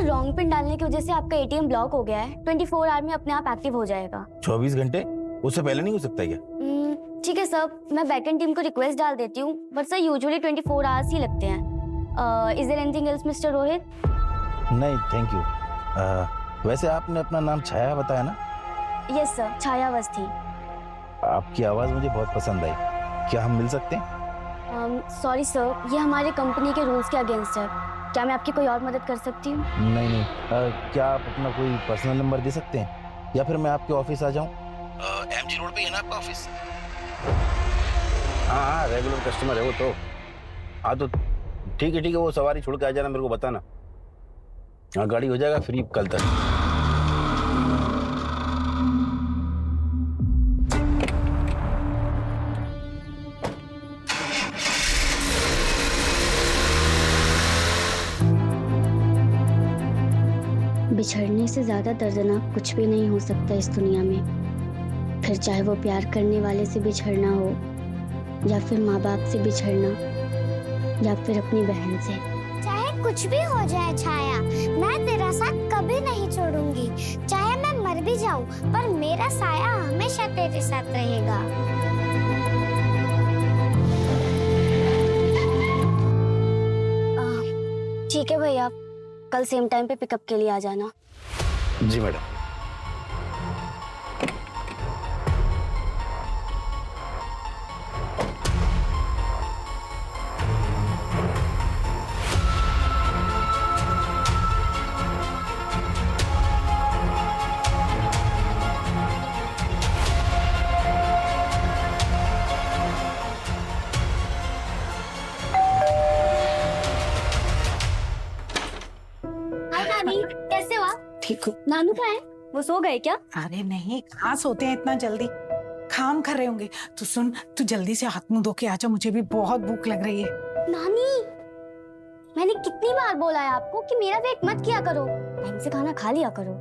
Sir wrong pin डालने की वजह से आपका एटीएम ब्लॉक हो गया है। 24 आवर में अपने आप एक्टिव हो जाएगा। 24 घंटे? उससे पहले नहीं हो सकता क्या? ठीक है सर, मैं बैकएंड टीम को रिक्वेस्ट डाल देती हूँ, बट सर यूजुअली 24 आवर्स ही लगते हैं। Is there anything else mister Rohit? नहीं थैंक यू। वैसे आपने अपना नाम छाया बताया ना? यस सर, छाया अवस्थी। आपकी आवाज मुझे बहुत पसंद आई, क्या हम मिल सकते हैं? सॉरी सर, ये हमारे कंपनी के रूल्स के अगेंस्ट है। क्या मैं आपकी कोई और मदद कर सकती हूँ? नहीं। क्या आप अपना कोई पर्सनल नंबर दे सकते हैं या फिर मैं आपके ऑफिस आ जाऊँ? एमजी रोड पे है ना आपका ऑफिस? हाँ, रेगुलर कस्टमर है वो तो। हाँ तो ठीक है, वो सवारी छोड़ के आ जाना, मेरे को बताना। हाँ, गाड़ी हो जाएगा फ्री कल तक। बिछड़ने से ज्यादा दर्दनाक कुछ भी नहीं हो सकता इस दुनिया में। फिर चाहे वो प्यार करने वाले से बिछड़ना हो, या फिर माँ बाप से बिछड़ना, या फिर अपनी बहन से। चाहे कुछ भी हो जाए छाया, मैं तेरा साथ कभी नहीं छोड़ूंगी। चाहे मैं मर भी जाऊं, पर मेरा साया हमेशा तेरे साथ रहेगा। ठीक है भैया, कल सेम टाइम पे पिकअप के लिए आ जाना। जी मैडम। हाय नानी, कैसे हो आप? ठीक हूँ। नानू कहाँ है? वो सो गए क्या? अरे नहीं, कहाँ सोते हैं इतना जल्दी, काम कर रहे होंगे। तो सुन, तू जल्दी से हाथ मुंह धो के आजा, मुझे भी बहुत भूख लग रही है। नानी, मैंने कितनी बार बोला है आपको कि मेरा वेट मत किया करो, टाइम से खाना खा लिया करो।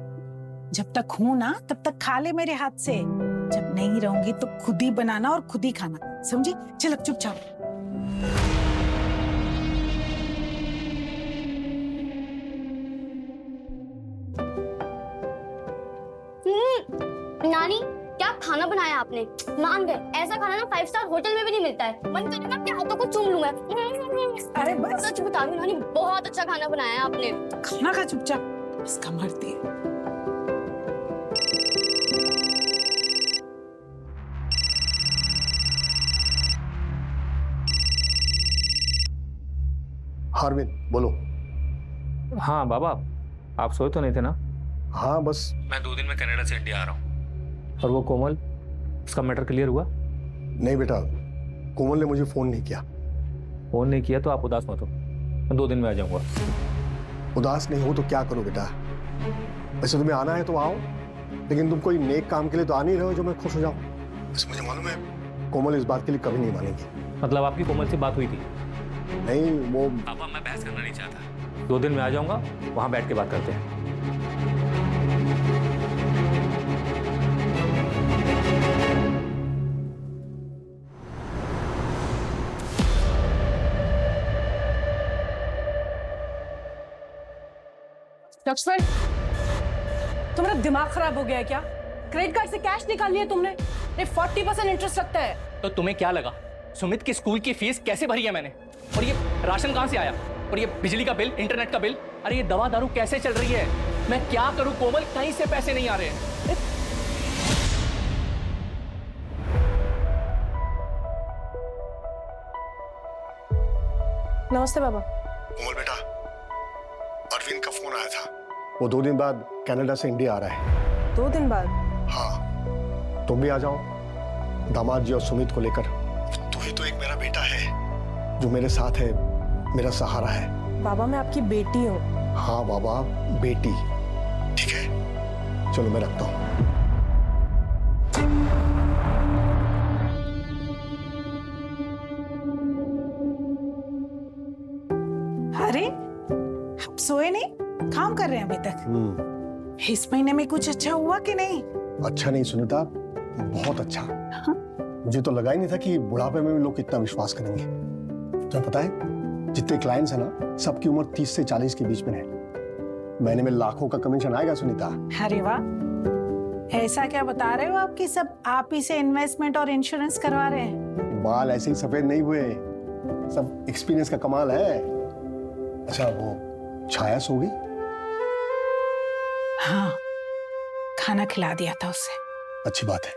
जब तक हूँ ना तब तक खा ले मेरे हाथ से, जब नहीं रहूंगी तो खुद ही बनाना और खुद ही खाना, समझी? चल अब चुपचाप। नानी, क्या खाना बनाया आपने? मान गए, ऐसा खाना ना 5 स्टार होटल में भी नहीं मिलता है। मन करे ना आपके हाथों को चूम लूं मैं। अरे बस, सच बता रही हूं नानी, बहुत अच्छा खाना बनाया है आपने। खाना खा चुपचाप, इसका मरती है। हार्विन बोलो। हाँ बाबा, आप सोए तो नहीं थे ना? हाँ बस मैं 2 दिन में कनाडा से इंडिया आ रहा हूँ। और वो कोमल, उसका मैटर क्लियर हुआ? नहीं बेटा, कोमल ने मुझे फोन नहीं किया। फोन नहीं किया तो आप उदास मत हो, मैं 2 दिन में आ जाऊंगा। उदास नहीं हो तो क्या करो बेटा? वैसे तुम्हें आना है तो आओ, लेकिन तुम कोई नेक काम के लिए तो आ नहीं रहे हो जो मैं खुश हो जाऊं। बस मुझे मालूम है कोमल इस बात के लिए कभी नहीं मानेगी। मतलब आपकी कोमल से बात हुई थी? नहीं वो पापा, मैं बहस करना नहीं चाहता। 2 दिन में आ जाऊंगा, वहां बैठ के बात करते हैं। लक्ष्मण, तुम्हारा दिमाग खराब हो गया है क्या? क्रेडिट कार्ड से कैश निकाल लिया तुमने? 40% इंटरेस्ट लगता है। तो तुम्हें क्या लगा सुमित की स्कूल की फीस कैसे भरी है मैंने? और ये राशन कहां से आया? और ये बिजली का बिल, इंटरनेट का बिल, अरे ये दवा दारू कैसे चल रही है? मैं क्या करूं कोमल, कहीं से पैसे नहीं आ रहे हैं। नमस्ते बाबा। कोमल बेटा, अरविंद का फोन आया था। वो 2 दिन बाद कनाडा से इंडिया आ रहा है। 2 दिन बाद? हाँ, तुम भी आ जाओ दामाद जी और सुमित को लेकर। तू ही तो एक मेरा बेटा है जो मेरे साथ है, मेरा सहारा है। बाबा मैं आपकी बेटी हूँ। हाँ बाबा, बेटी। ठीक है, चलो मैं रखता हूँ। अरे आप सोए नहीं, काम कर रहे हैं अभी तक? इस महीने में कुछ अच्छा हुआ कि नहीं? अच्छा नहीं सुनीता, बहुत अच्छा। मुझे तो लगा ही नहीं था कि बुढ़ापे में भी लोग इतना विश्वास करेंगे। तुम्हें पता है जितने क्लाइंट्स हैं ना, सबकी उम्र 30 से 40 के बीच में है। महीने में लाखों का कमीशन आएगा सुनीता। अरे वाह, ऐसा क्या बता रहे हो आप कि सब आप ही से इन्वेस्टमेंट और इंश्योरेंस करवा रहे हैं? बाल ऐसे ही सफेद नहीं हुए, सब एक्सपीरियंस का कमाल है। अच्छा वो छाया सो गई? हाँ, खाना खिला दिया था उसे। अच्छी बात है,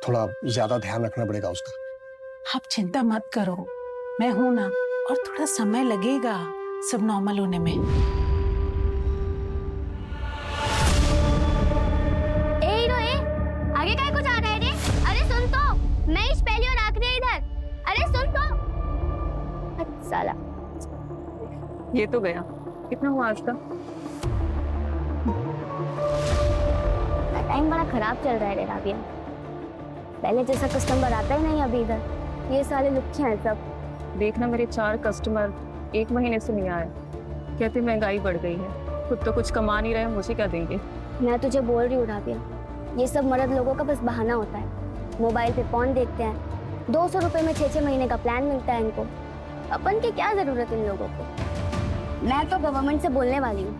थोड़ा ज्यादा ध्यान रखना पड़ेगा उसका। आप चिंता मत करो, मैं हूं ना, और थोड़ा समय लगेगा सब नॉर्मल होने में। आगे क्या कुछ आ रहा है रे? अरे सुन तो, मैं इस पहली और आखिरी है इधर। अरे सुन तो। साला ये तो गया। कितना हुआ आज का? टाइम बड़ा खराब चल रहा है रे राबिया। पहले जैसा कस्टमर आता ही नहीं अभी इधर। ये साले लुच्चे हैं सब। देखना, मेरे 4 कस्टमर 1 महीने से नहीं आए। कहते महंगाई बढ़ गई है, खुद तो कुछ कमा नहीं रहे, मुझे क्या देंगे? मैं तुझे बोल रही हूँ राबिया, ये सब मर्द लोगों का बस बहाना होता है। मोबाइल पे फोन देखते हैं, 200 रुपए में 6-6 महीने का प्लान मिलता है इनको। अपन की क्या जरूरत इन लोगों को? मैं तो गवर्नमेंट से बोलने वाली हूँ,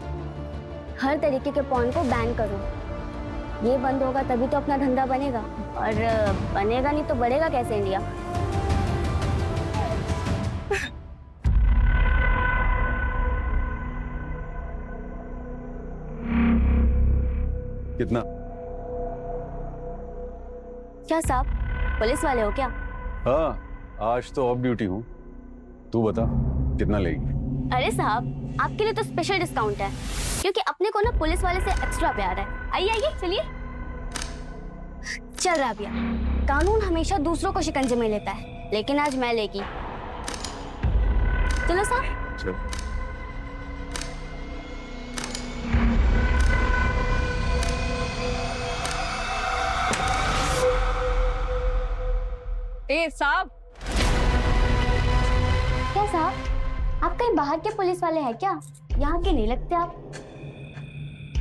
हर तरीके के फोन को बैन करो। ये बंद होगा तभी तो अपना धंधा बनेगा, और बनेगा नहीं तो बढ़ेगा कैसे इंडिया? कितना? क्या साहब, पुलिस वाले हो क्या? हाँ, आज तो ऑफ ड्यूटी हूँ। तू बता कितना लेगी? अरे साहब, आपके लिए तो स्पेशल डिस्काउंट है, क्योंकि अपने को ना पुलिस वाले से एक्स्ट्रा प्यार है। आइए आइए, चलिए। चल राबिया, कानून हमेशा दूसरों को शिकंजे में लेता है, लेकिन आज मैं लेगी। चलो साहब। चल। ए साहब। क्या साहब, आप कहीं बाहर के पुलिस वाले हैं क्या? यहाँ के नहीं लगते आप।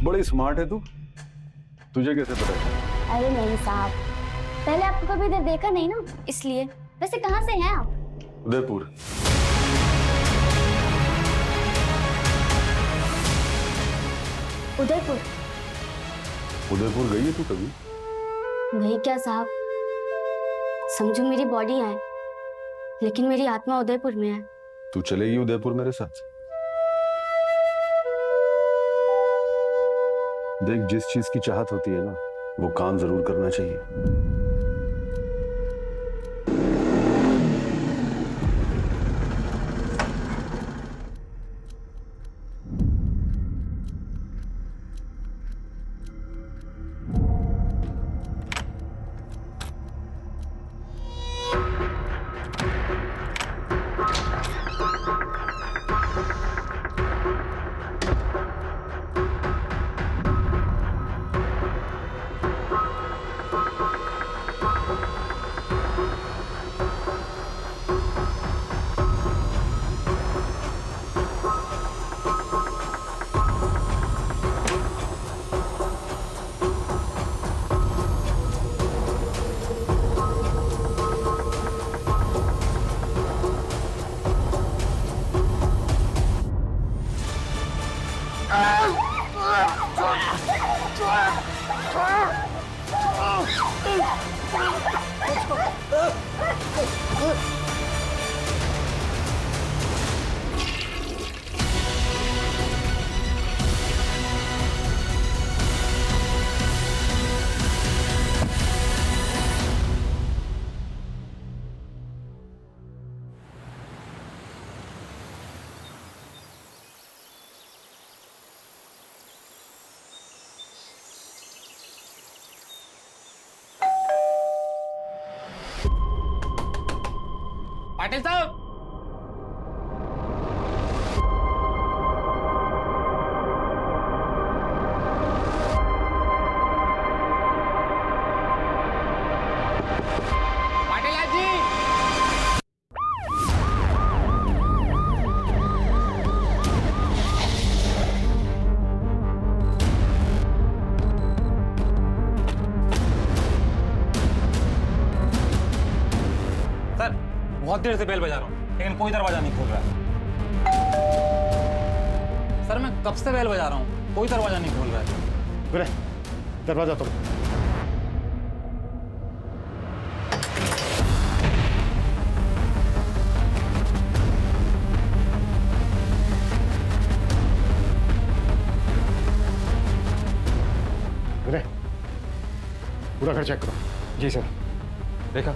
बड़ी स्मार्ट है तू, तुझे कैसे पता है? अरे नहीं साहब, पहले आपको कभी इधर देखा नहीं ना, इसलिए। वैसे कहाँ से हैं आप? उदयपुर। उदयपुर? उदयपुर गई है तू कभी? वही क्या साहब, समझो मेरी बॉडी है, लेकिन मेरी आत्मा उदयपुर में है। तू चलेगी उदयपुर मेरे साथ? देख, जिस चीज की चाहत होती है ना, वो काम जरूर करना चाहिए। पाटिल साहब, पाटिल जी। सर, बहुत देर से बेल बजा रहा हूँ, लेकिन कोई दरवाजा नहीं खोल रहा है। सर, मैं कब से बेल बजा रहा हूँ, कोई दरवाजा नहीं खोल रहा है। विनय, दरवाजा तोड़। विनय, पूरा घर चेक करो। जी सर। रेखा,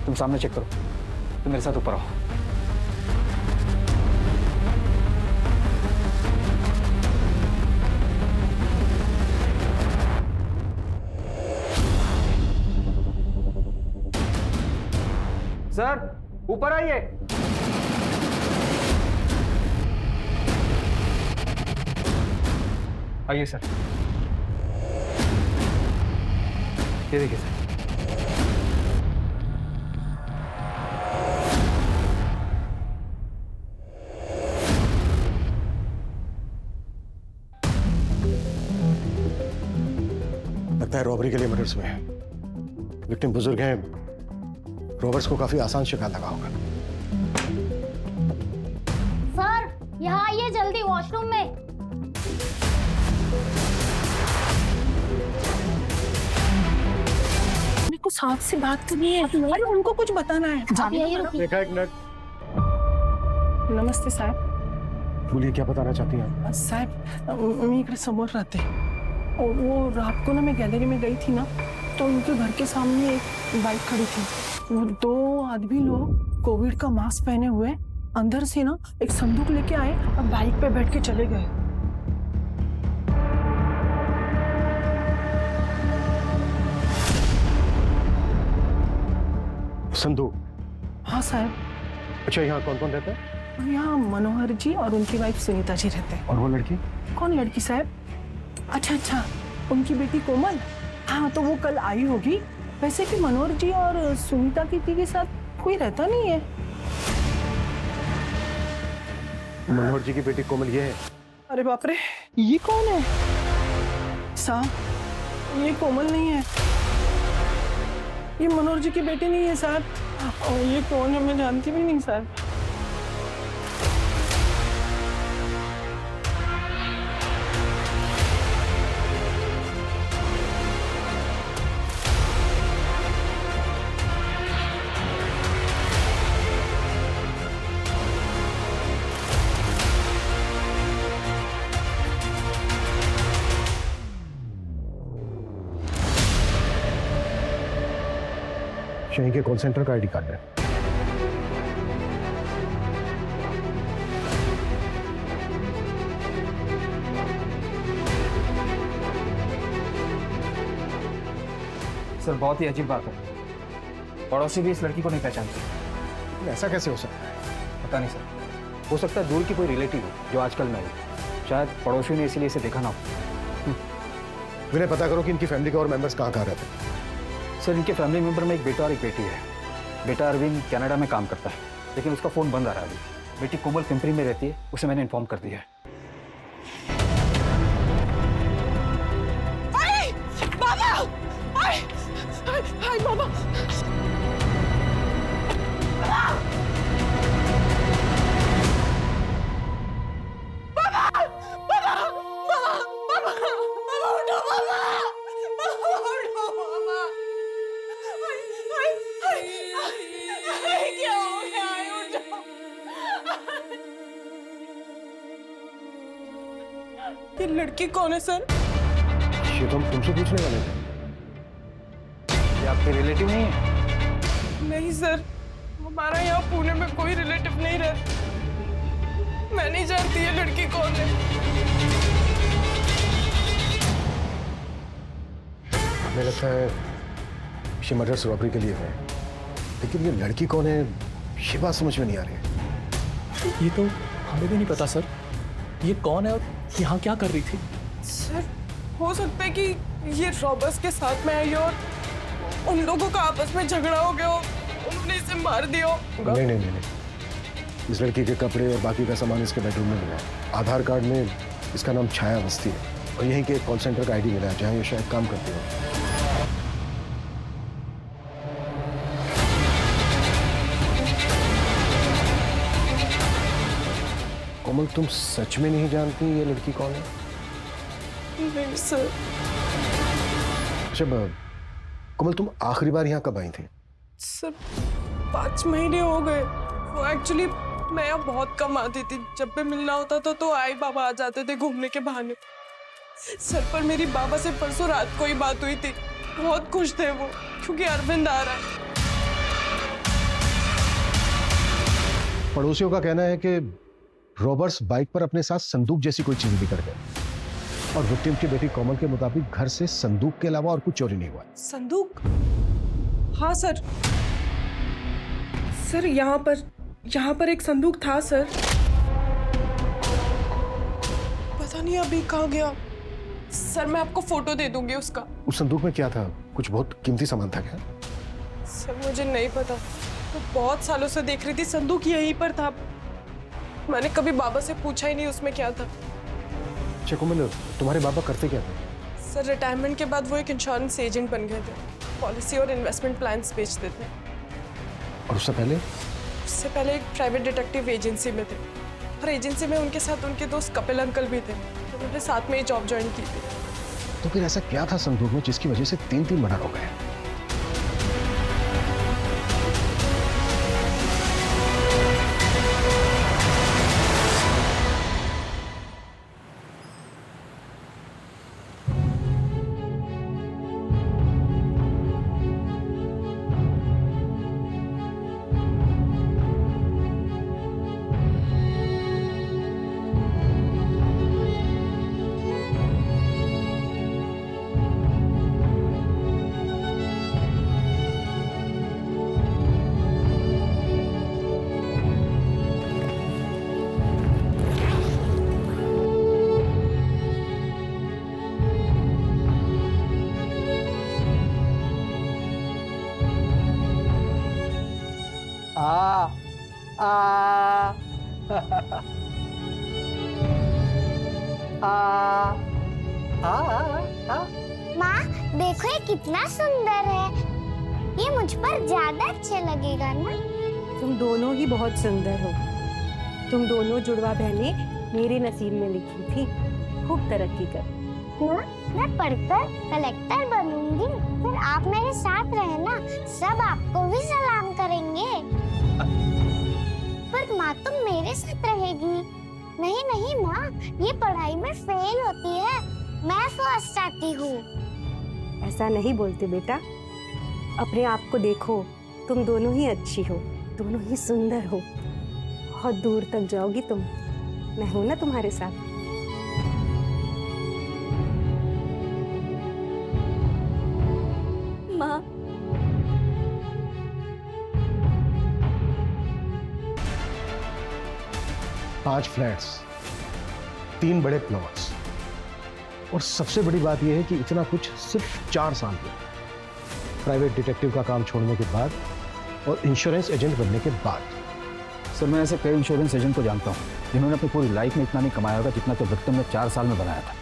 तुम सामने चेक करो, तुम मेरे साथ ऊपर आओ। सर ऊपर आइए। आइए सर। ये देखिए सर। लगता है रॉबरी के लिए मर्डर्स में है। विक्टिम बुजुर्ग हैं, रॉबर्ट्स को काफी आसान शिकार लगा होगा। सर यहाँ आइए जल्दी, वॉशरूम में। मेरे को साहब से बात करनी है। अरे उनको कुछ बताना है। आप यहीं रुकिए। देखा एक मिनट। नमस्ते साहब। बोलिए, क्या बताना चाहती हैं? साहब मी इकडे समोर राहते और वो रात को ना मैं गैलरी में गई थी ना, तो उनके घर के सामने एक बाइक खड़ी थी। वो 2 आदमी लोग कोविड का मास्क पहने हुए अंदर से ना एक संदूक लेके आए और बाइक पे बैठ के चले गए। संदूक? हाँ साहब। अच्छा, यहाँ कौन कौन रहता है? यहाँ मनोहर जी और उनकी वाइफ सुनीता जी रहते हैं। और वो लड़की? कौन लड़की साहब? अच्छा, उनकी बेटी कोमल। हाँ, तो वो कल आई होगी। वैसे कि मनोहर जी और सुनीता दीदी के साथ कोई रहता नहीं है। मनोहर जी की बेटी कोमल ये है? अरे बाप रे, ये कौन है? साहब, ये कोमल नहीं है, ये मनोहर जी की बेटी नहीं है साहब। और ये कौन है मैं जानती भी नहीं साहब। यहीं के कॉल सेंटर का आईडी कार्ड है। सर बहुत ही अजीब बात है, पड़ोसी भी इस लड़की को नहीं पहचानती। ऐसा कैसे हो सकता है? पता नहीं सर, हो सकता है दूर की कोई रिलेटिव हो जो आजकल में है। शायद पड़ोसियों ने इसीलिए इसे देखा ना हो। विनय, पता करो कि इनकी फैमिली के और मेंबर्स कहाँ रहते हैं। सर इनके फैमिली मेंबर में एक बेटा और एक बेटी है। बेटा अरविंद कनाडा में काम करता है, लेकिन उसका फ़ोन बंद आ रहा है अभी। बेटी कोमल पिंपरी में रहती है, उसे मैंने इन्फॉर्म कर दिया है। हाय बाबा। ये लड़की कौन है सर? ये तो हम तुमसे पूछने वाले थे। ये आपके रिलेटिव नहीं है? नहीं सर, हमारा यहाँ पुणे में कोई रिलेटिव नहीं रहता। मैं नहीं जानती ये लड़की कौन है। हमें लगता है ये मर्डर्स रॉबरी के लिए है, लेकिन ये लड़की कौन है ये बात समझ में नहीं आ रही है। ये तो हमें भी नहीं पता सर, ये कौन है और यहाँ क्या कर रही थी? सर हो सकता है कि ये रॉबर्स के साथ में आई और उन लोगों का आपस में झगड़ा हो गया, उन्होंने इसे मार दिया होगा। नहीं, इस लड़की के कपड़े और बाकी का सामान इसके बेडरूम में मिला है। आधार कार्ड में इसका नाम छाया अवस्थी है और यहीं के कॉल सेंटर का आईडी मिला है जहाँ ये शायद काम करती है। कोमल, तुम सच में नहीं जानती ये लड़की कौन है? नहीं सर। अच्छा कोमल, तुम आखिरी बार यहाँ कब आई थी? सर 5 महीने हो गए। वो एक्चुअली मैं यहाँ बहुत कम आती थी। जब भी मिलना होता था तो आई बाबा आ जाते थे घूमने के बहाने। सर पर मेरी बाबा से परसों रात को ही बात हुई थी। बहुत खुश थे वो, क्योंकि अरविंद आ रहा है। पड़ोसियों का कहना है कि रॉबर्ट्स बाइक पर अपने साथ संदूक जैसी कोई चीज भी कर गए, और विक्टिम की बेटी कोमल के मुताबिक घर से संदूक के अलावा और कुछ चोरी नहीं हुआ। संदूक? हाँ सर। सर यहाँ पर एक संदूक था सर। पता नहीं अभी कहाँ गया। सर मैं आपको फोटो दे दूंगी उसका। उस संदूक में क्या था? कुछ बहुत कीमती सामान था क्या? सर मुझे नहीं पता। मैं बहुत सालों से देख रही थी, संदूक यहीं पर था। मैंने कभी बाबा से पूछा ही नहीं उसमें क्या था। अच्छा कोमल, तुम्हारे बाबा करते क्या थे? सर रिटायरमेंट के बाद वो एक इंश्योरेंस एजेंट बन गए थे। पॉलिसी और इन्वेस्टमेंट प्लान्स बेचते थे। और उससे पहले? उससे पहले एक प्राइवेट डिटेक्टिव एजेंसी में थे, और एजेंसी में उनके साथ उनके दोस्त कपिल अंकल भी थे। उन्होंने साथ में ही जॉब ज्वाइन की थी। तो फिर ऐसा क्या था संदूक में जिसकी वजह से 3 मर्डर हो गए? माँ देखो ये कितना सुंदर है। ये मुझ पर ज्यादा अच्छा लगेगा ना? तुम दोनों ही बहुत सुंदर हो। तुम दोनों जुड़वा बहनें मेरे नसीब में लिखी थी। खूब तरक्की कर। माँ मैं पढ़कर कलेक्टर बनूंगी, फिर आप मेरे साथ रहना, सब आपको भी सलाम करेंगे। पर माँ तुम मेरे साथ रहेगी? नहीं नहीं माँ, ये पढ़ाई में फेल होती है, मैं फर्स्ट आती हूँ। ऐसा नहीं बोलते बेटा, अपने आप को देखो। तुम दोनों ही अच्छी हो, दोनों ही सुंदर हो। बहुत दूर तक जाओगी तुम। मैं हूं ना तुम्हारे साथ। माँ 5 फ्लैट्स, 3 बड़े प्लॉट्स, और सबसे बड़ी बात यह है कि इतना कुछ सिर्फ 4 साल में। प्राइवेट डिटेक्टिव का काम छोड़ने के बाद और इंश्योरेंस एजेंट बनने के बाद। सर मैं ऐसे कई इंश्योरेंस एजेंट को जानता हूँ जिन्होंने अपनी पूरी लाइफ में इतना नहीं कमाया होगा जितना तो विक्टिम ने 4 साल में बनाया था।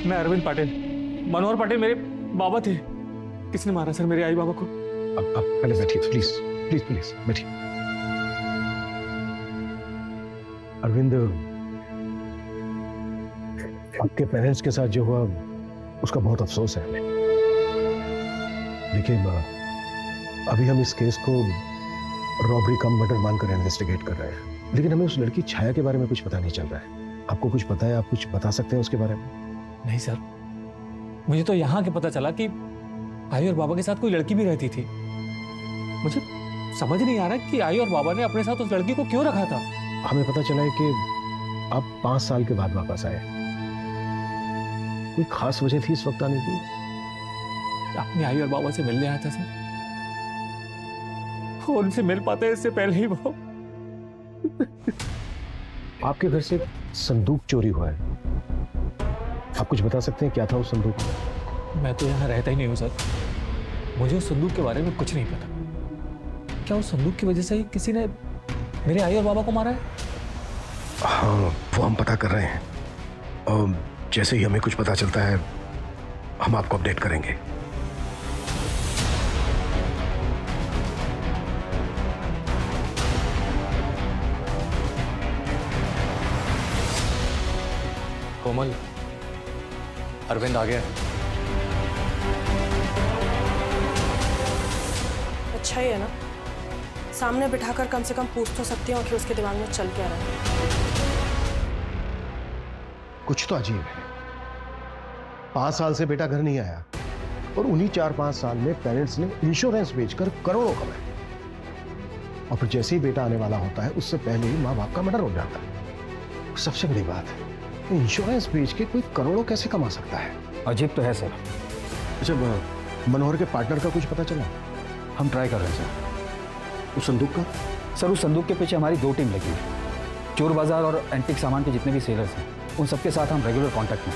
मैं अरविंद पाटिल, मनोहर पाटिल मेरे बाबा थे। किसने मारा सर मेरे आई बाबा को? अब पहले बैठिए प्लीज प्लीज प्लीज बैठिए। अरविंद, आपके पेरेंट्स के साथ जो हुआ उसका बहुत अफसोस है हमें। लेकिन अभी हम इस केस को रॉबरी कम मर्डर मानकर इन्वेस्टिगेट कर रहे हैं, लेकिन हमें उस लड़की छाया के बारे में कुछ पता नहीं चल रहा है। आपको कुछ पता है? आप कुछ बता सकते हैं उसके बारे में? नहीं सर, मुझे तो यहाँ के पता चला कि आई और बाबा के साथ कोई लड़की भी रहती थी। मुझे समझ नहीं आ रहा कि आई और बाबा ने अपने साथ उस लड़की को क्यों रखा था। हमें पता चला है कि आप 5 साल के बाद वापस आए। कोई खास वजह थी इस वक्त आने की? अपनी आई और बाबा से मिलने आया था सर, और उनसे मिल पाते इससे पहले ही वो। आपके घर से संदूक चोरी हुआ है, आप कुछ बता सकते हैं क्या था उस संदूक में? मैं तो यहाँ रहता ही नहीं हूँ सर, मुझे उस संदूक के बारे में कुछ नहीं पता। क्या उस संदूक की वजह से किसी ने मेरे आई और बाबा को मारा है? हाँ, वो हम पता कर रहे हैं, और जैसे ही हमें कुछ पता चलता है हम आपको अपडेट करेंगे। कोमल, अरविंद आ गया है। अच्छा ही है ना, सामने बिठाकर कम से कम पूछ तो सकती हूँ कि उसके दिमाग में चल क्या रहा है। कुछ तो अजीब है। 5 साल से बेटा घर नहीं आया और उन्हीं 4-5 साल में पेरेंट्स ने इंश्योरेंस बेचकर करोड़ों कमाए, और फिर जैसे ही बेटा आने वाला होता है उससे पहले ही माँ बाप का मर्डर हो जाता है। सबसे बड़ी बात है, इंश्योरेंस बेच के कोई करोड़ों कैसे कमा सकता है? अजीब तो है सर। अच्छा, मनोहर के पार्टनर का कुछ पता चला? हम ट्राई कर रहे हैं सर। उस संदूक का? सर उस संदूक के पीछे हमारी 2 टीम लगी है। चोर बाजार और एंटीक सामान के जितने भी सेलर्स हैं उन सबके साथ हम रेगुलर कांटेक्ट में।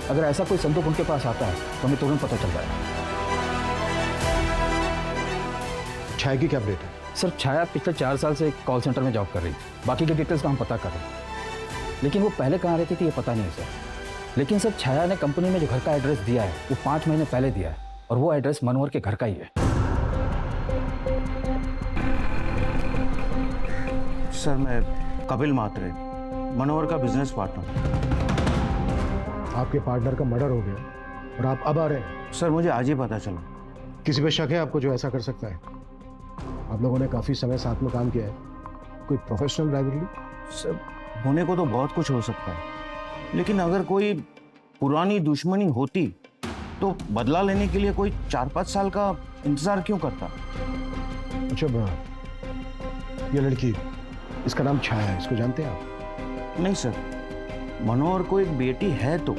अगर ऐसा कोई संदूक उनके पास आता है तो हमें तुरंत पता चल जाएगा। छाया की क्या अपडेट है? सर छाया पिछले 4 साल से एक कॉल सेंटर में जॉब कर रही थी। बाकी के डिटेल्स का हम पता कर रहे हैं, लेकिन वो पहले कहाँ रहती थी ये पता नहीं है सर। लेकिन सर छाया ने कंपनी में जो घर का एड्रेस दिया है वो 5 महीने पहले दिया है, और वो एड्रेस मनोहर के घर का ही है। सर मैं कपिल मात्रे, मनोहर का बिजनेस पार्टनर। आपके पार्टनर का मर्डर हो गया और आप अब आ रहे हैं? सर मुझे आज ही पता चला। किसी पे शक है आपको जो ऐसा कर सकता है? आप लोगों ने काफी समय साथ में काम किया है, कोई प्रोफेशनल राइवलरी? सर होने को तो बहुत कुछ हो सकता है, लेकिन अगर कोई पुरानी दुश्मनी होती तो बदला लेने के लिए कोई 4-5 साल का इंतजार क्यों करता? अच्छा, ये लड़की, इसका नाम छाया है, इसको जानते हैं आप? नहीं सर, मनोहर को एक बेटी है तो,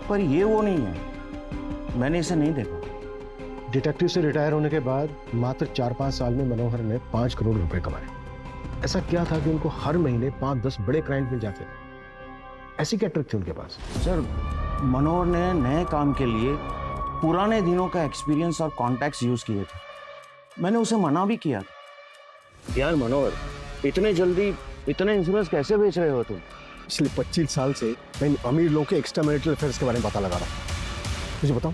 पर ये वो नहीं है। मैंने इसे नहीं देखा। डिटेक्टिव से रिटायर होने के बाद मात्र 4-5 साल में मनोहर ने 5 करोड़ रुपए कमाए। ऐसा क्या था कि उनको हर महीने 5-10 बड़े क्लाइंट मिल जाते? ऐसी क्या ट्रिक थी उनके पास? सर मनोहर ने नए काम के लिए पुराने दिनों का एक्सपीरियंस और कॉन्टैक्ट्स यूज किए थे। मैंने उसे मना भी किया था। यार मनोहर, इतने जल्दी इतने इंश्योरेंस कैसे बेच रहे हो तुम? पिछले 25 साल से मैं इन अमीर लोगों के एक्स्ट्रा मैरिटल अफेयर्स के बारे में पता लगा रहा हूँ। मुझे बताओ,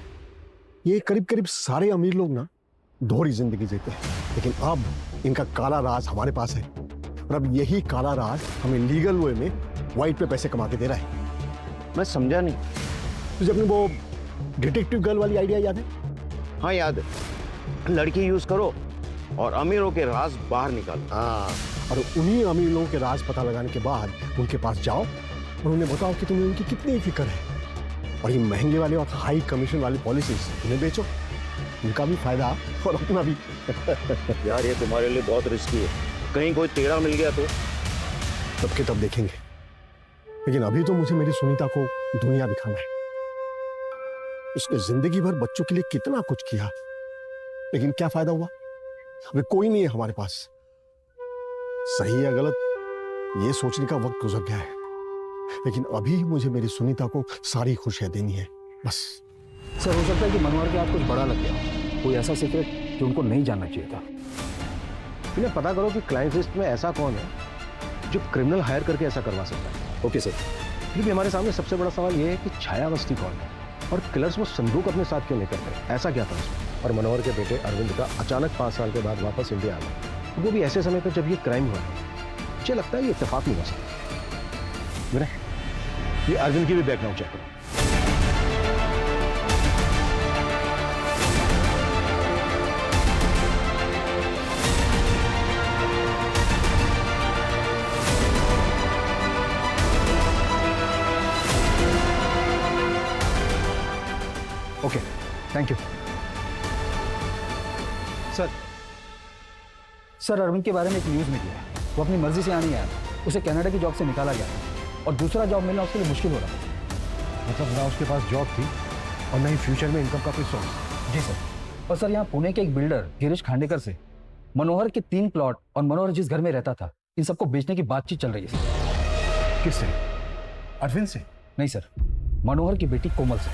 ये करीब सारे अमीर लोग ना दोहरी जिंदगी जीते हैं, लेकिन अब इनका काला राज हमारे पास है, और अब यही काला राज हमें लीगल वे में वाइट पे पैसे कमा के दे रहा है। मैं समझा नहीं। तुझे अपनी वो डिटेक्टिव गर्ल वाली आइडिया याद है? हाँ याद है। लड़की यूज करो और अमीरों के राज बाहर निकालो। हाँ, और उन्हीं अमीर लोगों के राज पता लगाने के बाद उनके पास जाओ और उन्हें बताओ कि तुम्हें उनकी कितनी फिक्र है, और ये महंगे वाले और हाई कमीशन वाली पॉलिसीज उन्हें बेचो, उनका भी फायदा और अपना भी। यार ये तुम्हारे लिए बहुत रिस्की है, कहीं कोई टेढ़ा मिल गया तो? तब के तब देखेंगे, लेकिन अभी तो मुझे मेरी सुनीता को दुनिया दिखाना है। इसने जिंदगी भर बच्चों के लिए कितना कुछ किया, लेकिन क्या फायदा हुआ? अभी कोई नहीं है हमारे पास। सही या गलत ये सोचने का वक्त गुजर गया है, लेकिन अभी मुझे मेरी सुनीता को सारी खुशियां देनी है, बस। सर हो सकता है कि मनोहर के हाथ कुछ बड़ा लग गया, कोई ऐसा सीक्रेट जो उनको नहीं जानना चाहिए था। इन्हें पता करो कि क्लाइंट लिस्ट में ऐसा कौन है जो क्रिमिनल हायर करके ऐसा करवा सकता है। Okay sir. फिर भी हमारे सामने सबसे बड़ा सवाल ये है कि छायावस्ती कौन है, और किलर्स वो संदूक अपने साथ क्यों लेकर गए? ऐसा क्या था उसमें? और मनोहर के बेटे अरविंद का अचानक 5 साल के बाद वापस इंडिया आना, वो भी ऐसे समय पर जब ये क्राइम हुआ है। मुझे लगता है ये इत्तेफाक नहीं हो सकता। विनय, ये अरविंद की भी बैकग्राउंड चेक करो। Okay, thank you sir. Arvind के बारे में एक न्यूज़ में दिया है, वो अपनी मर्जी से यहाँ नहीं आया, उसे कनाडा की जॉब से निकाला गया और दूसरा जॉब मिलना उसके लिए मुश्किल हो रहा है। मतलब ना उसके पास जॉब थी और ना ही फ्यूचर में इनकम का कोई सोर्स। जी सर। और सर यहाँ पुणे के एक बिल्डर गिरीश खांडेकर से मनोहर के 3 प्लॉट और मनोहर जिस घर में रहता था, इन सबको बेचने की बातचीत चल रही है सर। किससे? अरविंद से? नहीं सर, मनोहर की बेटी कोमल से।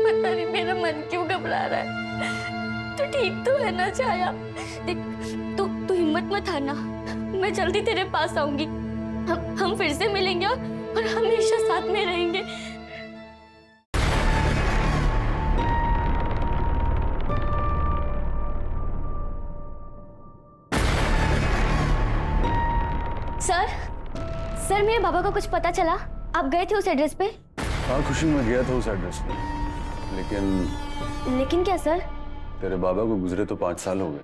पता नहीं मेरा मन क्यों घबरा रहा है। तू ठीक तो है ना छाया? देख, तू हिम्मत मत हारना, मैं जल्दी तेरे पास आऊंगी। हम फिर से मिलेंगे और हमेशा साथ में रहेंगे। सर सर मेरे बाबा को कुछ पता चला? आप गए थे उस एड्रेस पे? हाँ खुशी, मैं गया था उस एड्रेस पे, लेकिन क्या सर? तेरे बाबा को गुजरे तो 5 साल हो गए।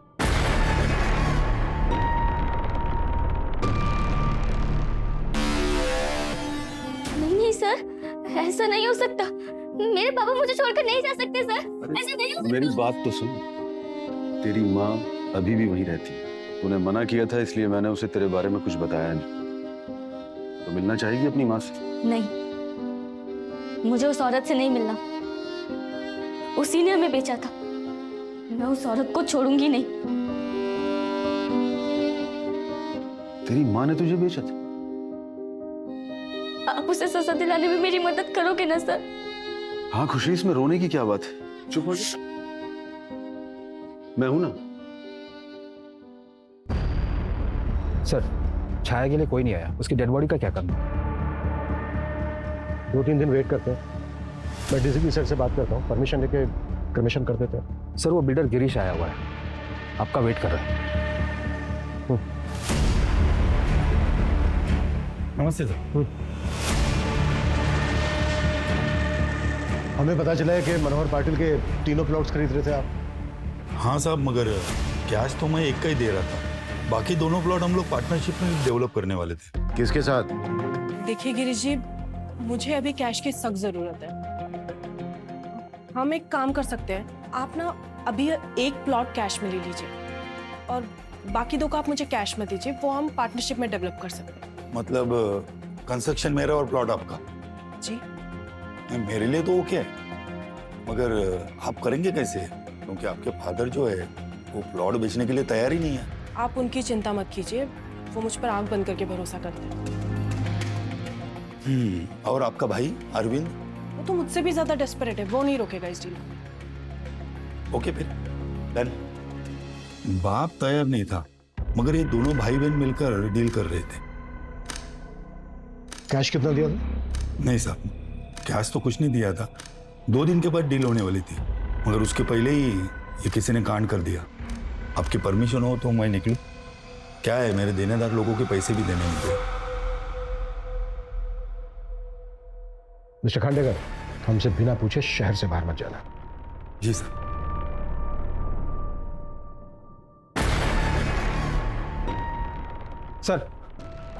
नहीं सर, ऐसा नहीं हो सकता। मेरे पापा मुझे छोड़कर नहीं जा सकते सर, ऐसा नहीं हो सकता। मेरी बात तो सुन, तेरी माँ अभी भी वहीं रहती है। तूने मना किया था इसलिए मैंने उसे तेरे बारे में कुछ बताया नहीं। तो मिलना चाहेगी अपनी माँ से? नहीं, मुझे उस औरत से नहीं मिलना। उसी ने हमें बेचा था, मैं उस औरत को छोड़ूंगी नहीं। तेरी माँ ने तुझे बेचा था? आप उसे सजा दिलाने में मेरी मदद करोगे ना सर? हाँ खुशी, इसमें रोने की क्या बात है? चुप हो जा, मैं हूं ना। सर, छाया के लिए कोई नहीं आया, उसकी डेड बॉडी का क्या करना? 2-3 दिन वेट करते हैं। मैं डीसीपी सर से बात करता हूँ, परमिशन लेके क्रिमेशन कर देते हैं। सर वो बिल्डर गिरीश आया हुआ है, आपका वेट कर रहा है। नमस्ते सर। हमें पता चला है कि मनोहर पाटिल के 3 प्लॉट्स खरीद रहे थे आप। हाँ साहब, मगर कैश तो मैं एक का ही दे रहा था, बाकी दोनों प्लॉट हम लोग पार्टनरशिप में डेवलप करने वाले थे। किसके साथ? देखिए गिरीश जी, मुझे अभी कैश की सख्त जरूरत है। हम एक काम कर सकते हैं, आप ना अभी 1 प्लॉट कैश में ले लीजिए और बाकी 2 का आप मुझे कैश में दीजिए, वो हम पार्टनरशिप में डेवलप कर सकते हैं। मतलब कंस्ट्रक्शन मेरा और प्लॉट आपका? जी मेरे लिए तो ओके है, मगर आप करेंगे कैसे? क्योंकि आपके फादर जो है वो प्लॉट बेचने के लिए तैयार ही नहीं है। आप उनकी चिंता मत कीजिए, वो मुझ पर आंख बंद करके भरोसा करते हैं। और आपका भाई अरविंद? वो तो मुझसे भी ज्यादा डेस्परेट है, वो नहीं रोकेगा इस डील को। ओके फिर डन। बाप तैयार नहीं था, मगर ये दोनों भाई बहन मिलकर डील कर रहे थे। कैश कितना दिया था? नहीं साहब, कैश तो कुछ नहीं दिया था। 2 दिन के बाद डील होने वाली थी, मगर उसके पहले ही ये किसी ने कांड कर दिया। आपकी परमिशन हो तो मैं निकलूं? क्या है, मेरे देनेदार लोगों के पैसे भी देने होंगे। मिस्टर खांडेकर, हमसे बिना पूछे शहर से बाहर मत जाना। जी सर।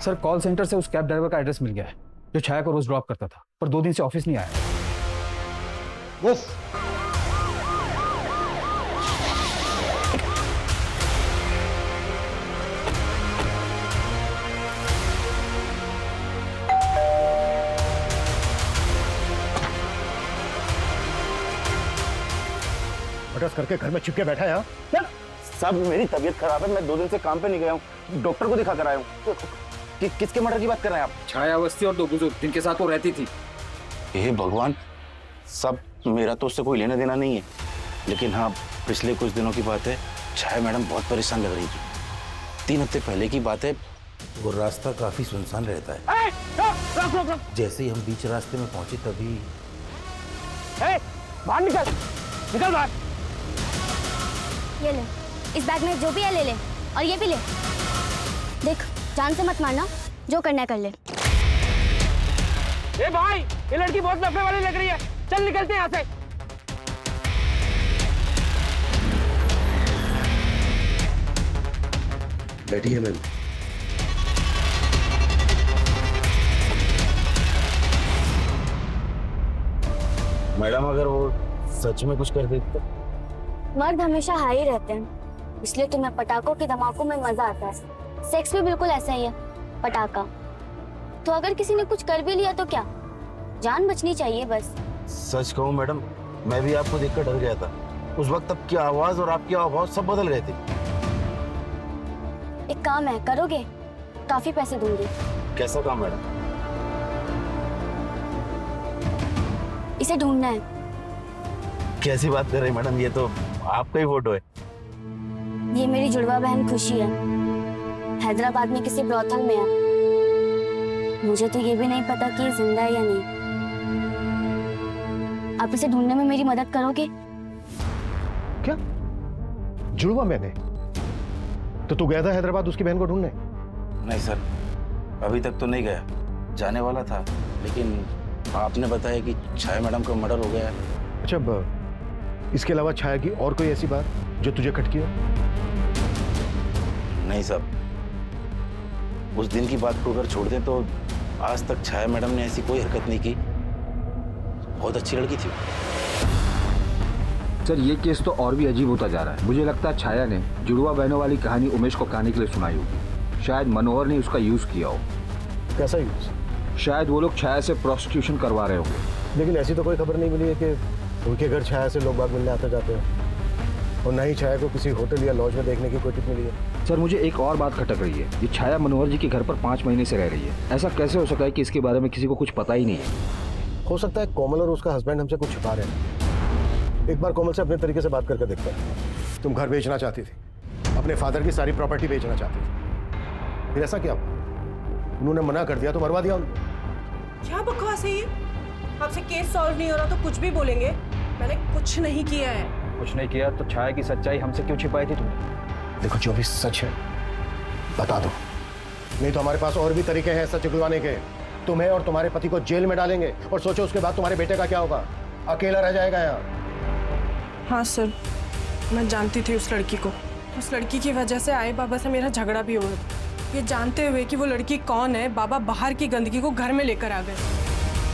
सर कॉल सेंटर से उस कैब ड्राइवर का एड्रेस मिल गया है जो छाया को रोज ड्रॉप करता था, पर 2 दिन से ऑफिस नहीं आया। बस बटस करके घर में चिपके बैठा है। हाँ? साहब मेरी तबीयत खराब है, मैं 2 दिन से काम पे नहीं गया हूँ, डॉक्टर को दिखा कर आया हूँ। किसके मर्डर की बात कर रहे हैं आप? छाया अवस्थी और 2 बुजुर्ग जिनके साथ वो रहती थी। हे भगवान, सब मेरा तो उससे कोई लेना देना नहीं है, लेकिन हाँ पिछले कुछ दिनों की बात है, छाया मैडम बहुत परेशान लग रही थी। 3 हफ्ते पहले की बात है, वो रास्ता काफी सुनसान रहता है। जैसे ही हम बीच रास्ते में पहुंचे तभी बाहर निकल बाहर। ये ले, इस बैग में जो भी है ले ले, और ये भी ले। देख, जान से मत मारना, जो करना है कर ले। ए भाई, ये लड़की बहुत नफे वाली लग रही है, चल निकलते हैं यहाँ से। बैठिए मैम। मैडम अगर वो सच में कुछ कर देते? मर्द हमेशा हाई रहते हैं, इसलिए तुम्हें पटाखों के धमाकों में मजा आता है। सेक्स भी बिल्कुल ऐसा ही है, पटाखा। तो अगर किसी ने कुछ कर भी लिया तो क्या, जान बचनी चाहिए बस। सच कहूँ मैडम, मैं भी आपको देखकर डर गया था। उस वक्त आपकी आवाज और आपकी आवाज सब बदल गए थे। एक काम है, करोगे? काफी पैसे दूंगी। कैसा काम मैडम? इसे ढूंढना है। कैसी बात कर रही मैडम, ये तो आपका ही फोटो है। ये मेरी जुड़वा बहन खुशी है, हैदराबाद में किसी ब्रॉथल में है। मुझे तो ये भी नहीं पता कि ये जिंदा है या नहीं। आप इसे ढूंढने में मेरी मदद करोगे? क्या जुड़वा मैंने? तो तू गया था हैदराबाद उसकी बहन को ढूंढने? नहीं सर, अभी तक तो नहीं गया, जाने वाला था, लेकिन आपने बताया कि छाया मैडम का मर्डर हो गया है। अच्छा, इसके अलावा छाया की और कोई ऐसी बात जो तुझे खटकी हो? नहीं साहब, उस दिन की बात को अगर छोड़ दें तो आज तक छाया मैडम ने ऐसी कोई हरकत नहीं की। बहुत अच्छी लड़की थी। सर ये केस तो और भी अजीब होता जा रहा है। मुझे लगता है छाया ने जुड़वा बहनों वाली कहानी उमेश को कहानी के लिए सुनाई होगी। शायद मनोहर ने उसका यूज किया हो। कैसा यूज? शायद वो लोग छाया से प्रोस्टिट्यूशन करवा रहे होंगे। लेकिन ऐसी तो कोई खबर नहीं मिली है कि उनके घर छाया से लोग बाग मिलने आते जाते हैं, और ना ही छाया को किसी होटल या लॉज में देखने की कोई टिप मिली है। सर मुझे एक और बात खटक रही है। ये छाया मनोहर जी के घर पर 5 महीने से रह रही है। ऐसा कैसे हो सकता है कि इसके बारे में किसी को कुछ पता ही नहीं है? हो सकता है कोमल और उसका हस्बैंड हमसे कुछ छुपा रहे हैं। एक बार कोमल से अपने तरीके से बात करके देखते हैं। तुम घर बेचना चाहती थी, अपने फादर की सारी प्रॉपर्टी बेचना चाहती थी, फिर ऐसा क्या? उन्होंने मना कर दिया तो मरवा दिया उनको। क्या बकवास है ये? आपसे केस सॉल्व नहीं हो रहा तो कुछ भी बोलेंगे? मैंने कुछ नहीं किया है। कुछ नहीं किया तो छाया की सच्चाई हमसे क्यों छिपाई थी तुमने? देखो, जो भी सच है बता दो, नहीं तो हमारे पास और भी तरीके हैं सच उगलवाने के। तुम्हें और तुम्हारे पति को जेल में डालेंगे और सोचो उसके बाद तुम्हारे बेटे का क्या होगा। अकेला रह जाएगा यहाँ। हाँ सर, मैं जानती थी उस लड़की को। उस लड़की की वजह से आए बाबा से मेरा झगड़ा भी हुआ। ये जानते हुए कि वो लड़की कौन है, बाबा बाहर की गंदगी को घर में लेकर आ गए।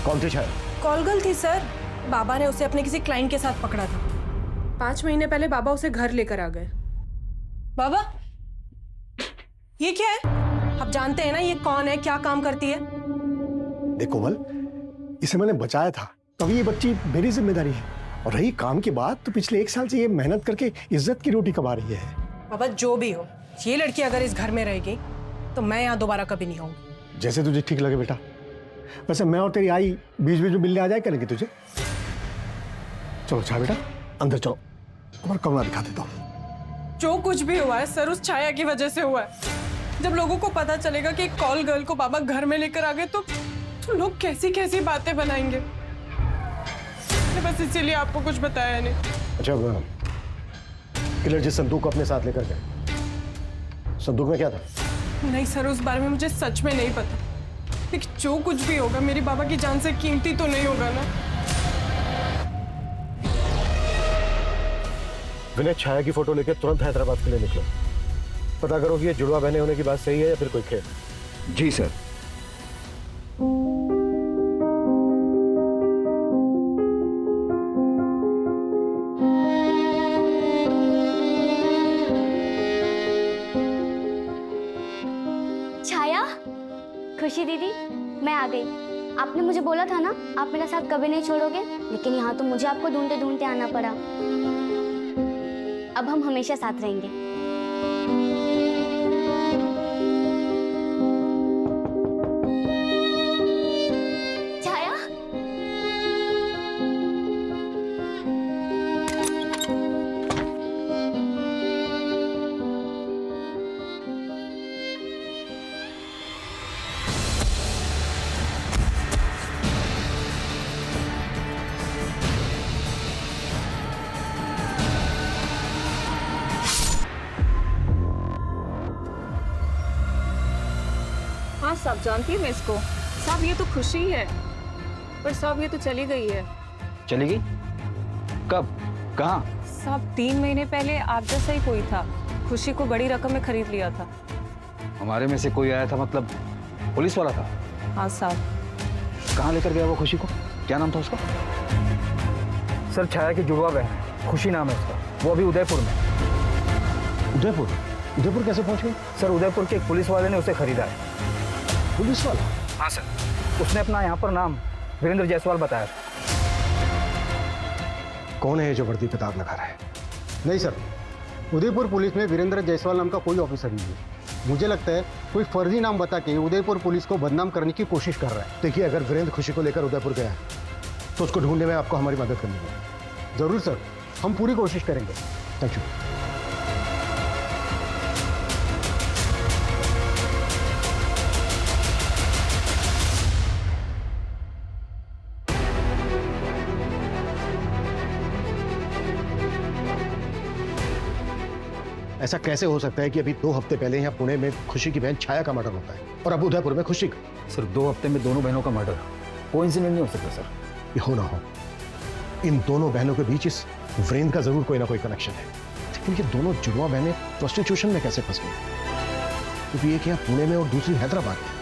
कौन थी छाया? कॉलगर्ल थी सर। बाबा ने उसे अपने किसी क्लाइंट के साथ पकड़ा था। 5 महीने पहले बाबा उसे घर लेकर आ गए। बाबा, ये क्या है? आप जानते हैं ना ये कौन है, क्या काम करती है? देख कोमल, इसे मैंने बचाया था, तभी ये बच्ची मेरी जिम्मेदारी है। और रही काम की बात, तो पिछले 1 साल से ये मेहनत करके इज्जत की रोटी कमा रही है। बाबा जो भी हो, ये लड़की अगर इस घर में रहेगी तो मैं यहाँ दोबारा कभी नहीं आऊंगी। जैसे तुझे ठीक लगे बेटा। वैसे मैं और तेरी आई बीच बीच में मिलने आ जाए करेंगे तुझे। चलो छाया बेटा, अंदर चलो, तुम्हारा कमरा दिखा देता हूँ। जो कुछ भी हुआ है सर उस छाया की वजह से हुआ है। जब लोगों को पता चलेगा कि एक कॉल गर्ल को बाबा घर में लेकर आ गए तो लोग कैसी कैसी बातें बनाएंगे। बस इसीलिए आपको कुछ बताया नहीं। अच्छा, किलर जिस संदूक को अपने साथ लेकर गए, संदूक में क्या था? नहीं सर, उस बारे में मुझे सच में नहीं पता। लेकिन जो कुछ भी होगा मेरी बाबा की जान से कीमती तो नहीं होगा ना। विनय, छाया की फोटो लेकर तुरंत हैदराबाद के लिए निकलो। पता करो कि ये जुड़वा बहने होने की बात सही है या फिर कोई खेल। जी सर। छाया, खुशी दीदी, मैं आ गई। आपने मुझे बोला था ना आप मेरा साथ कभी नहीं छोड़ोगे, लेकिन यहाँ तो मुझे आपको ढूंढते ढूंढते आना पड़ा। अब हम हमेशा साथ रहेंगे। छाया, हाँ साहब, जानती हूँ मैं इसको। साहब ये तो खुशी है, पर साहब ये तो चली गई है। चली गई? कब? कहाँ? साहब 3 महीने पहले आप जैसा ही कोई था, खुशी को बड़ी रकम में खरीद लिया था। हमारे में से कोई आया था, मतलब पुलिस वाला था? हाँ साहब। कहाँ लेकर गया वो खुशी को? क्या नाम था उसका? सर छाया की जुड़वा बहन है, खुशी नाम है उसका। वो अभी उदयपुर में। उदयपुर? उदयपुर कैसे पहुंच गए? सर उदयपुर के एक पुलिस वाले ने उसे खरीदा है। पुलिस वाला? हाँ सर, उसने अपना यहाँ पर नाम वीरेंद्र जायसवाल बताया। कौन है जो वर्दी पे दाग लगा रहा है? नहीं सर, उदयपुर पुलिस में वीरेंद्र जायसवाल नाम का कोई ऑफिसर नहीं है। मुझे लगता है कोई फर्जी नाम बता के उदयपुर पुलिस को बदनाम करने की कोशिश कर रहा है। देखिए, अगर वीरेंद्र खुशी को लेकर उदयपुर गया तो उसको ढूंढने में आपको हमारी मदद करनी होगी। जरूर सर, हम पूरी कोशिश करेंगे। Thank you. ऐसा कैसे हो सकता है कि अभी 2 हफ्ते पहले यहाँ पुणे में खुशी की बहन छाया का मर्डर होता है और अब उदयपुर में खुशी का? सर 2 हफ्ते में दोनों बहनों का मर्डर कोइंसिडेंट नहीं हो सकता सर। ये हो ना हो, इन दोनों बहनों के बीच इस वीरेंद्र का जरूर कोई ना कोई कनेक्शन है। लेकिन ये दोनों जुड़वा बहनें प्रोस्टिट्यूशन में कैसे फंस गई? क्योंकि एक यहाँ पुणे में और दूसरी हैदराबाद में।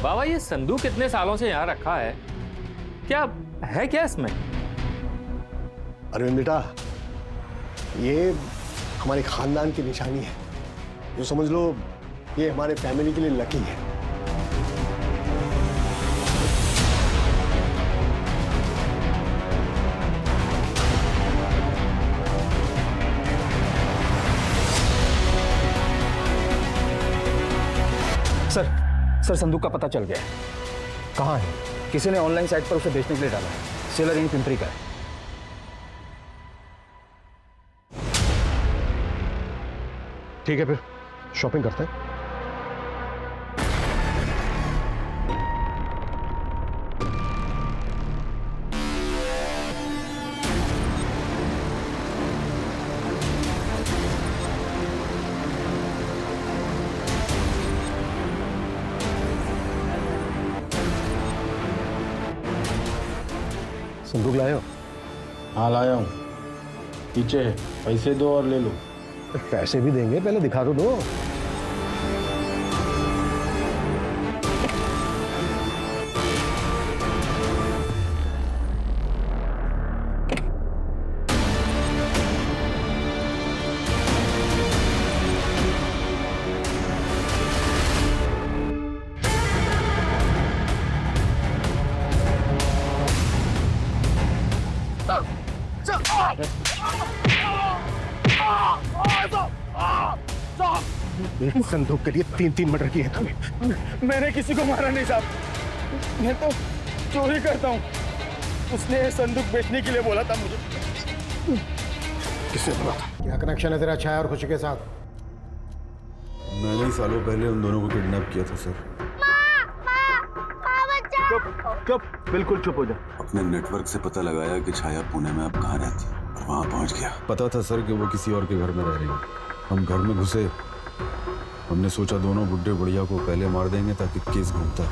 बाबा ये संदूक कितने सालों से यहाँ रखा है, क्या है क्या इसमें? अरविंद बेटा, ये हमारे खानदान की निशानी है। जो समझ लो ये हमारे फैमिली के लिए लकी है। सर संदूक का पता चल गया है। कहाँ है? किसी ने ऑनलाइन साइट पर उसे बेचने के लिए डाला है। सेलर यहीं पिंपरी का है। ठीक है, फिर शॉपिंग करते हैं। संदूक लाए हो? हाँ लाया हूँ। पीछे पैसे दो और ले लो। पैसे भी देंगे, पहले दिखा तो दो। मेरी संदूक के लिए 3 मर्डर किए तुमने। मैंने किसी को मारा नहीं साहब, मैं तो चोरी करता हूँ। उसने संदूक बेचने के लिए बोला था मुझे। किसने बोला था? क्या कनेक्शन है तेरा छाया और खुशी के साथ? मैंने ही सालों पहले उन दोनों को किडनैप किया था सर। चुप, बिल्कुल चुप हो जा। अपने नेटवर्क से पता लगाया कि छाया पुणे में अब कहाँ रहती है और वहाँ पहुँच गया। पता था सर कि वो किसी और के घर में रह रही है। हम घर में घुसे, हमने सोचा दोनों बुड्ढे बुढ़िया को पहले मार देंगे ताकि केस घूमता।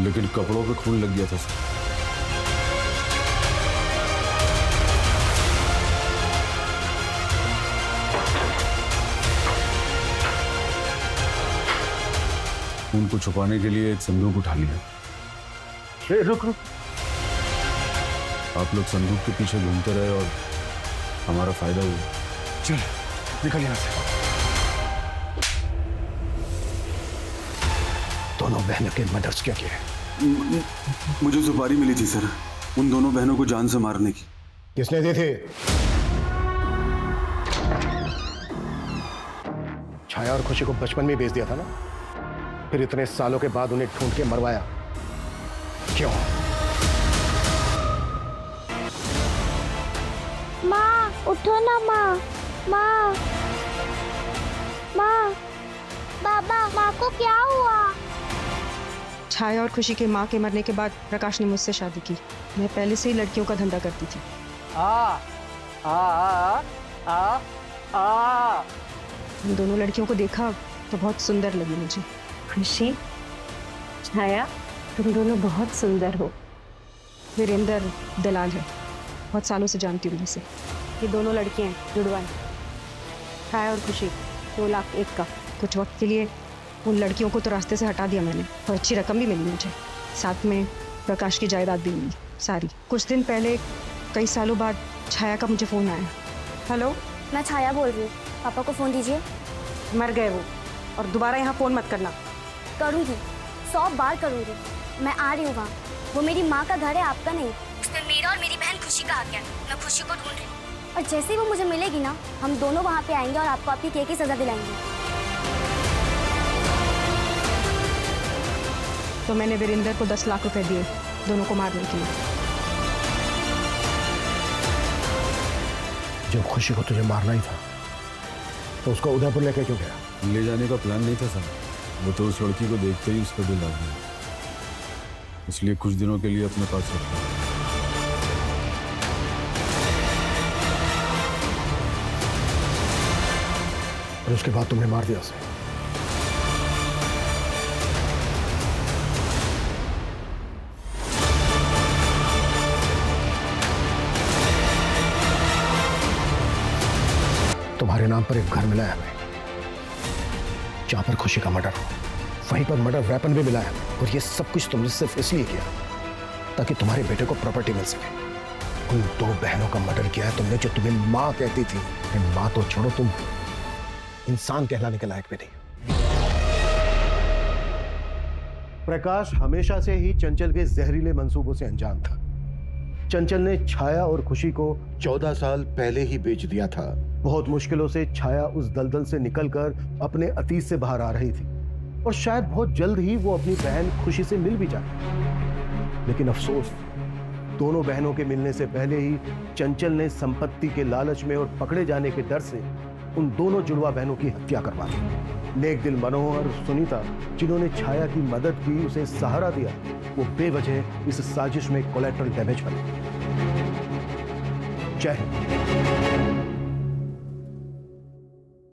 लेकिन कपड़ों पे खून लग गया था सर। खून को छुपाने के लिए एक संदूक उठा लिया। रुक। आप लोग संदूक के पीछे घूमते रहे और हमारा फायदा हुआ। चल निकल यहाँ से। दोनों बहनों के मर्डर्स क्या किए? मुझे सुपारी मिली थी सर, उन दोनों बहनों को जान से मारने की। किसने दी थी? छाया और खुशी को बचपन में बेच दिया था ना, फिर इतने सालों के बाद उन्हें ढूंढ के मरवाया क्यों? माँ उठो ना माँ। माँ माँ बाबा, माँ को क्या हुआ? छाया और खुशी के माँ के मरने के बाद प्रकाश ने मुझसे शादी की। मैं पहले से ही लड़कियों का धंधा करती थी। उन दोनों लड़कियों को देखा तो बहुत सुंदर लगी मुझे। खुशी, छाया, तुम दोनों बहुत सुंदर हो। वीरेंद्र दलाल है, बहुत सालों से जानती हूँ उनसे। ये दोनों लड़कियाँ हैं, जुड़वा हैं। छाया और खुशी 2,01,000 का। कुछ वक्त के लिए उन लड़कियों को तो रास्ते से हटा दिया मैंने और अच्छी रकम भी मिली मुझे। साथ में प्रकाश की जायदाद भी मिली सारी। कुछ दिन पहले, कई सालों बाद, छाया का मुझे फ़ोन आया। हेलो, मैं छाया बोल रही हूँ, पापा को फ़ोन दीजिए। मर गए वो, और दोबारा यहाँ फ़ोन मत करना। करूँगी, 100 बार करूँगी। मैं आ रही हूँ वहाँ। वो मेरी माँ का घर है, आपका नहीं। उसमें मेरा और मेरी बहन खुशी का हक है। मैं खुशी को ढूंढ रही हूँ और जैसे ही वो मुझे मिलेगी ना, हम दोनों वहाँ पे आएंगे और आपको आपकी केक की सज़ा दिलाएंगे। तो मैंने वीरेंद्र को 10 लाख रुपए दिए दोनों को मारने के लिए। जब खुशी को तुझे मारना ही था तो उसको उदयपुर लेके क्यों गया? ले जाने का प्लान नहीं था सर, वो तो उस लड़की को देखते ही उसका दिल आ गया, इसलिए कुछ दिनों के लिए अपने पास रखा। और उसके बाद तुमने मार दिया उसे। तुम्हारे नाम पर एक घर मिला है हमें, जहां पर खुशी का मर्डर हो, वहीं पर मर्डर वेपन भी मिला है हमें। और ये सब कुछ तुमने सिर्फ इसलिए किया ताकि तुम्हारे बेटे को प्रॉपर्टी मिल सके। उन 2 बहनों का मर्डर किया है तुमने, जो तुम्हें माँ कहती थी। माँ तो छोड़ो, तुम इंसान कहलाने के लायक भी नहीं। प्रकाश हमेशा से ही चंचल के जहरीले मंसूबों से अनजान था। चंचल ने छाया और खुशी को 14 साल पहले ही बेच दिया था। बहुत मुश्किलों से छाया उस दलदल से निकलकर अपने अतीत से बाहर आ रही थी और शायद बहुत जल्द ही वो अपनी बहन खुशी से मिल भी जाए। लेकिन अफसोस, दोनों बहनों के मिलने से पहले ही चंचल ने संपत्ति के लालच में और पकड़े जाने के डर से उन दोनों जुड़वा बहनों की हत्या करवा दी। नेक दिल मनोहर और सुनीता, जिन्होंने छाया की मदद की, उसे सहारा दिया, वो बेवजह इस साजिश में कोलैटरल डैमेज बने। जय हिंद।